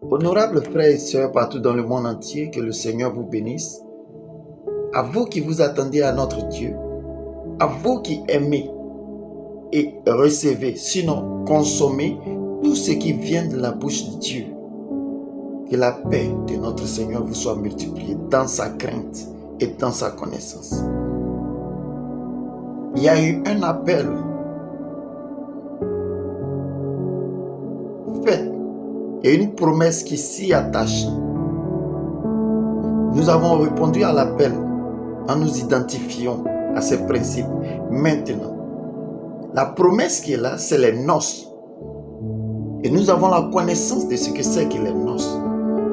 Honorables frères et sœurs partout dans le monde entier, que le Seigneur vous bénisse. À vous qui vous attendez à notre Dieu, à vous qui aimez et recevez, sinon consommez tout ce qui vient de la bouche de Dieu. Que la paix de notre Seigneur vous soit multipliée dans sa crainte et dans sa connaissance. Il y a eu un appel fait et une promesse qui s'y attache. Nous avons répondu à l'appel en nous identifiant à ces principes. Maintenant, la promesse qui est là, c'est les noces. Et nous avons la connaissance de ce que c'est que les noces.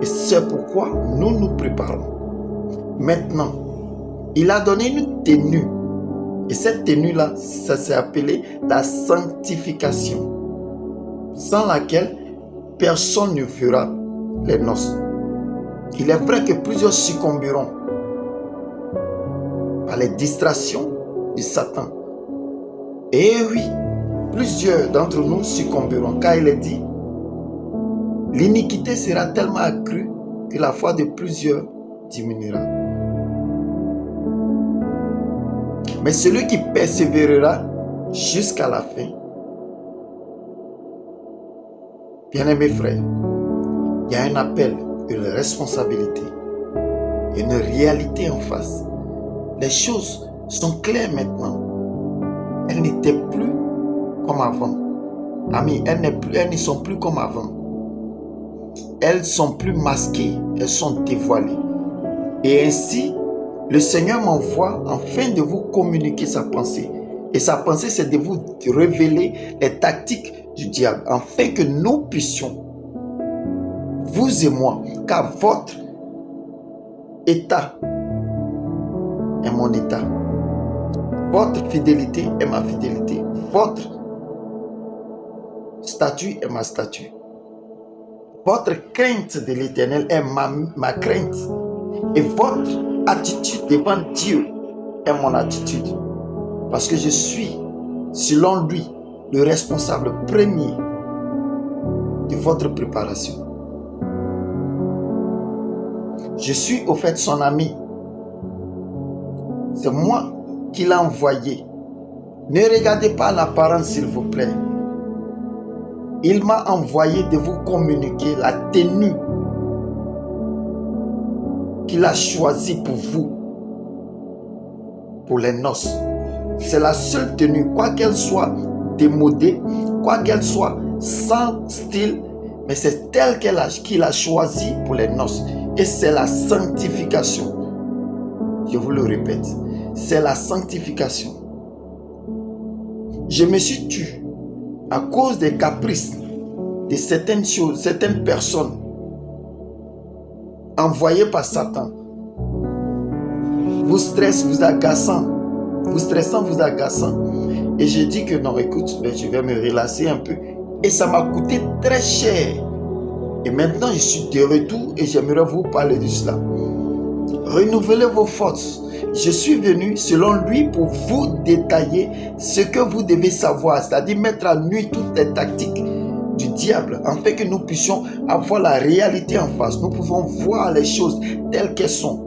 Et c'est pourquoi nous nous préparons. Maintenant, il a donné une tenue. Et cette tenue-là, ça s'est appelé la sanctification, sans laquelle personne ne fera les noces. Il est vrai que plusieurs succomberont par les distractions de Satan. Et oui, plusieurs d'entre nous succomberont, car il est dit, l'iniquité sera tellement accrue que la foi de plusieurs diminuera. Mais celui qui persévérera jusqu'à la fin, bien-aimés frères, il y a un appel, une responsabilité, une réalité en face. Les choses sont claires maintenant. Elles n'étaient plus comme avant. Amis, elles ne sont plus comme avant. Elles sont plus masquées, elles sont dévoilées. Et ainsi, le Seigneur m'envoie afin de vous communiquer sa pensée. Et sa pensée, c'est de vous révéler les tactiques du diable, afin que nous puissions, vous et moi, car votre état est mon état. Votre fidélité est ma fidélité. Votre statut est ma statut. Votre crainte de l'Éternel est ma crainte. Et votre attitude devant Dieu est mon attitude. Parce que je suis, selon lui, le responsable premier de votre préparation. Je suis au fait son ami. C'est moi qui l'a envoyé. Ne regardez pas l'apparence, s'il vous plaît. Il m'a envoyé de vous communiquer la tenue qu'il a choisie pour vous, pour les noces. C'est la seule tenue, quoi qu'elle soit démodée, quoi qu'elle soit sans style, mais c'est telle qu'il a choisie pour les noces. Et c'est la sanctification. Je vous le répète, c'est la sanctification. Je me suis tué à cause des caprices de certaines choses, certaines personnes envoyées par Satan. Vous stressant, vous agaçant. Et j'ai dit que non, écoute, je vais me relâcher un peu. Et ça m'a coûté très cher. Et maintenant, je suis de retour et j'aimerais vous parler de cela. Renouvelez vos forces. Je suis venu selon lui pour vous détailler ce que vous devez savoir, c'est-à-dire mettre à nu toutes les tactiques du diable, afin que nous puissions avoir la réalité en face. Nous pouvons voir les choses telles qu'elles sont.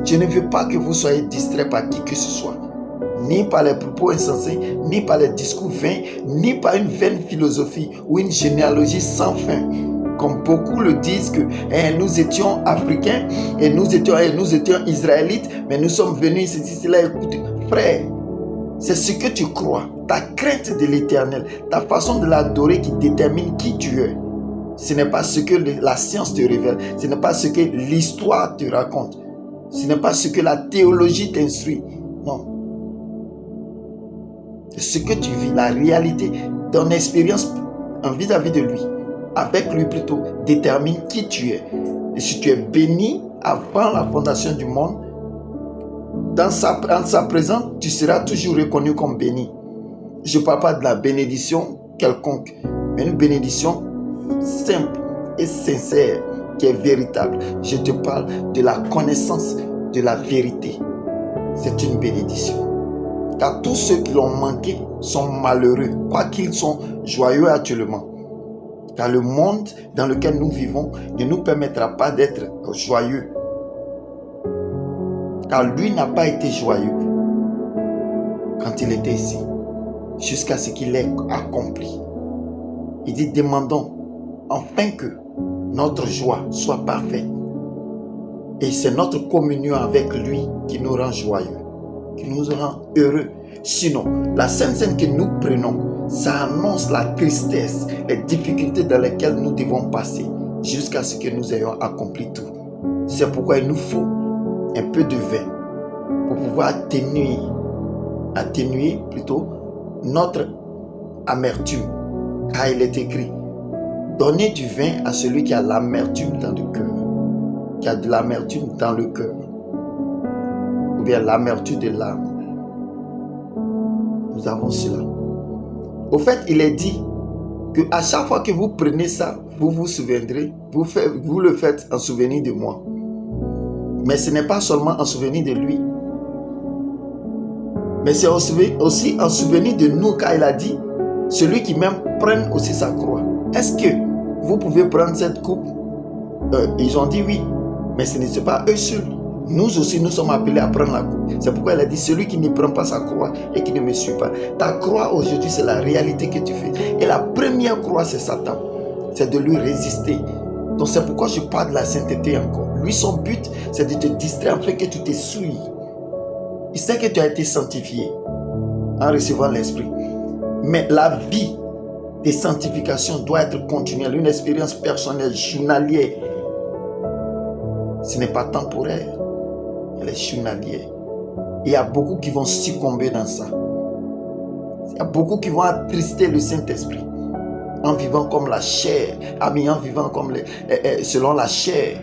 Je ne veux pas que vous soyez distraits par qui que ce soit, ni par les propos insensés, ni par les discours vains, ni par une vaine philosophie ou une généalogie sans fin. Comme beaucoup le disent que nous étions africains et nous étions israélites, mais nous sommes venus ici, là. Écoute, frère, c'est ce que tu crois, ta crainte de l'Éternel, ta façon de l'adorer qui détermine qui tu es. Ce n'est pas ce que la science te révèle, ce n'est pas ce que l'histoire te raconte, ce n'est pas ce que la théologie t'instruit. Non. C'est ce que tu vis, la réalité, ton expérience vis-à-vis de lui, avec lui plutôt, détermine qui tu es. Et si tu es béni avant la fondation du monde, en sa présence, tu seras toujours reconnu comme béni. Je ne parle pas de la bénédiction quelconque, mais une bénédiction simple et sincère qui est véritable. Je te parle de la connaissance de la vérité. C'est une bénédiction. Car tous ceux qui l'ont manqué sont malheureux, quoiqu'ils sont joyeux actuellement. Car le monde dans lequel nous vivons ne nous permettra pas d'être joyeux. Car lui n'a pas été joyeux quand il était ici, jusqu'à ce qu'il ait accompli. Il dit, demandons enfin que notre joie soit parfaite. Et c'est notre communion avec lui qui nous rend joyeux, qui nous rend heureux. Sinon, la Sainte Seine que nous prenons, ça annonce la tristesse, les difficultés dans lesquelles nous devons passer jusqu'à ce que nous ayons accompli tout. C'est pourquoi il nous faut un peu de vin pour pouvoir atténuer plutôt notre amertume. Car il est écrit, donnez du vin à celui qui a l'amertume dans le cœur, qui a de l'amertume dans le cœur, ou bien l'amertume de l'âme. Nous avons cela. Au fait, il est dit que à chaque fois que vous prenez ça, vous vous souviendrez, vous le faites en souvenir de moi. Mais ce n'est pas seulement en souvenir de lui, mais c'est aussi en souvenir de nous, car il a dit, celui qui même prenne aussi sa croix. Est-ce que vous pouvez prendre cette coupe? Ils ont dit oui, mais ce n'est pas eux seuls. Nous aussi, nous sommes appelés à prendre la coupe. C'est pourquoi il a dit, celui qui ne prend pas sa croix et qui ne me suit pas. Ta croix aujourd'hui, c'est la réalité que tu fais. Et la première croix, c'est Satan. C'est de lui résister. Donc c'est pourquoi je parle de la sainteté encore. Lui, son but, c'est de te distraire afin que tu te souilles. Il sait que tu as été sanctifié en recevant l'Esprit. Mais la vie de sanctification doit être continuelle, une expérience personnelle, journalière. Ce n'est pas temporaire, elle est journalière. Il y a beaucoup qui vont succomber dans ça. Il y a beaucoup qui vont attrister le Saint-Esprit en vivant comme la chair, en vivant comme selon la chair.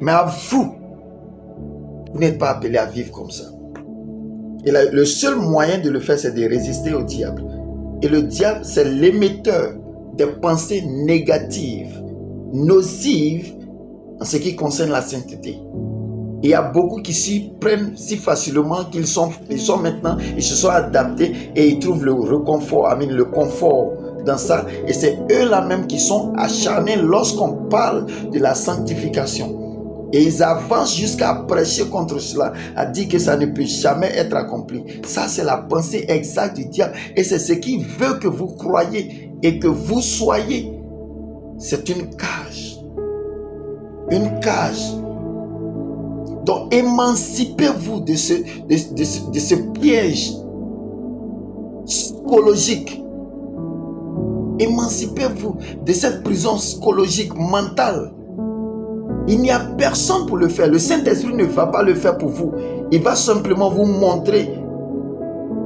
Mais à vous n'êtes pas appelés à vivre comme ça. Et le seul moyen de le faire, c'est de résister au diable. Et le diable, c'est l'émetteur des pensées négatives, nocives, en ce qui concerne la sainteté. Et il y a beaucoup qui s'y prennent si facilement qu'ils sont maintenant, ils se sont adaptés et ils trouvent le confort dans ça. Et c'est eux-là même qui sont acharnés lorsqu'on parle de la sanctification. Et ils avancent jusqu'à prêcher contre cela, à dire que ça ne peut jamais être accompli. Ça, c'est la pensée exacte du diable. Et c'est ce qu'il veut que vous croyiez et que vous soyez. C'est une cage. Une cage. Donc, émancipez-vous de ce piège psychologique. Émancipez-vous de cette prison psychologique, mentale. Il n'y a personne pour le faire. Le Saint-Esprit ne va pas le faire pour vous. Il va simplement vous montrer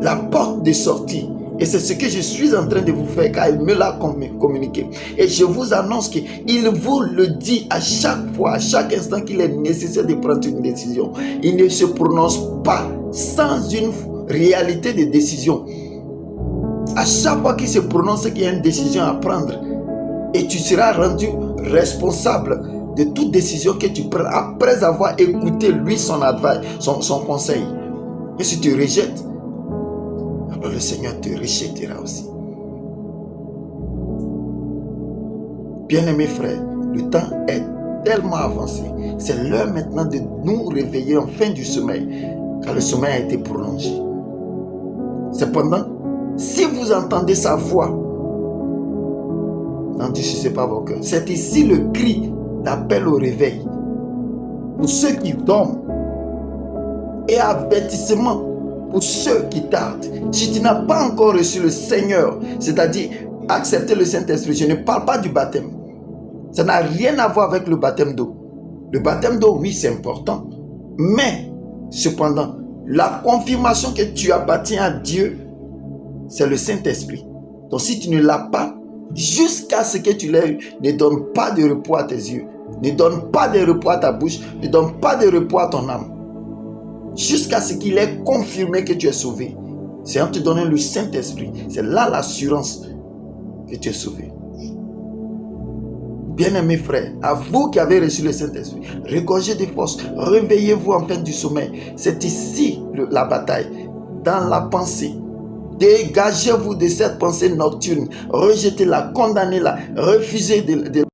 la porte de sortie. Et c'est ce que je suis en train de vous faire, car il me l'a communiqué. Et je vous annonce qu'il vous le dit à chaque fois, à chaque instant qu'il est nécessaire de prendre une décision. Il ne se prononce pas sans une réalité de décision. À chaque fois qu'il se prononce qu'il y a une décision à prendre, et tu seras rendu responsable de toute décision que tu prends après avoir écouté lui son advice, son conseil. Et si tu rejettes, alors le Seigneur te rejettera aussi. Bien-aimés frères, le temps est tellement avancé. C'est l'heure maintenant de nous réveiller en fin du sommeil, car le sommeil a été prolongé. Cependant, si vous entendez sa voix, n'endurcissez pas vos cœurs. C'est ici le cri d'appel au réveil pour ceux qui dorment et avertissement pour ceux qui tardent. Si tu n'as pas encore reçu le Seigneur, c'est-à-dire accepter le Saint-Esprit, je ne parle pas du baptême. Ça n'a rien à voir avec le baptême d'eau. Le baptême d'eau, oui, c'est important. Mais, cependant, la confirmation que tu appartiens à Dieu, c'est le Saint-Esprit. Donc, si tu ne l'as pas, jusqu'à ce que tu l'aies eu, ne donne pas de repos à tes yeux. Ne donne pas de repos à ta bouche. Ne donne pas de repos à ton âme. Jusqu'à ce qu'il ait confirmé que tu es sauvé. C'est en te donnant le Saint-Esprit. C'est là l'assurance que tu es sauvé. Bien-aimés frères, à vous qui avez reçu le Saint-Esprit, regorgez de force, réveillez-vous en fin du sommeil. C'est ici la bataille, dans la pensée. Dégagez-vous de cette pensée nocturne. Rejetez-la, condamnez-la, refusez de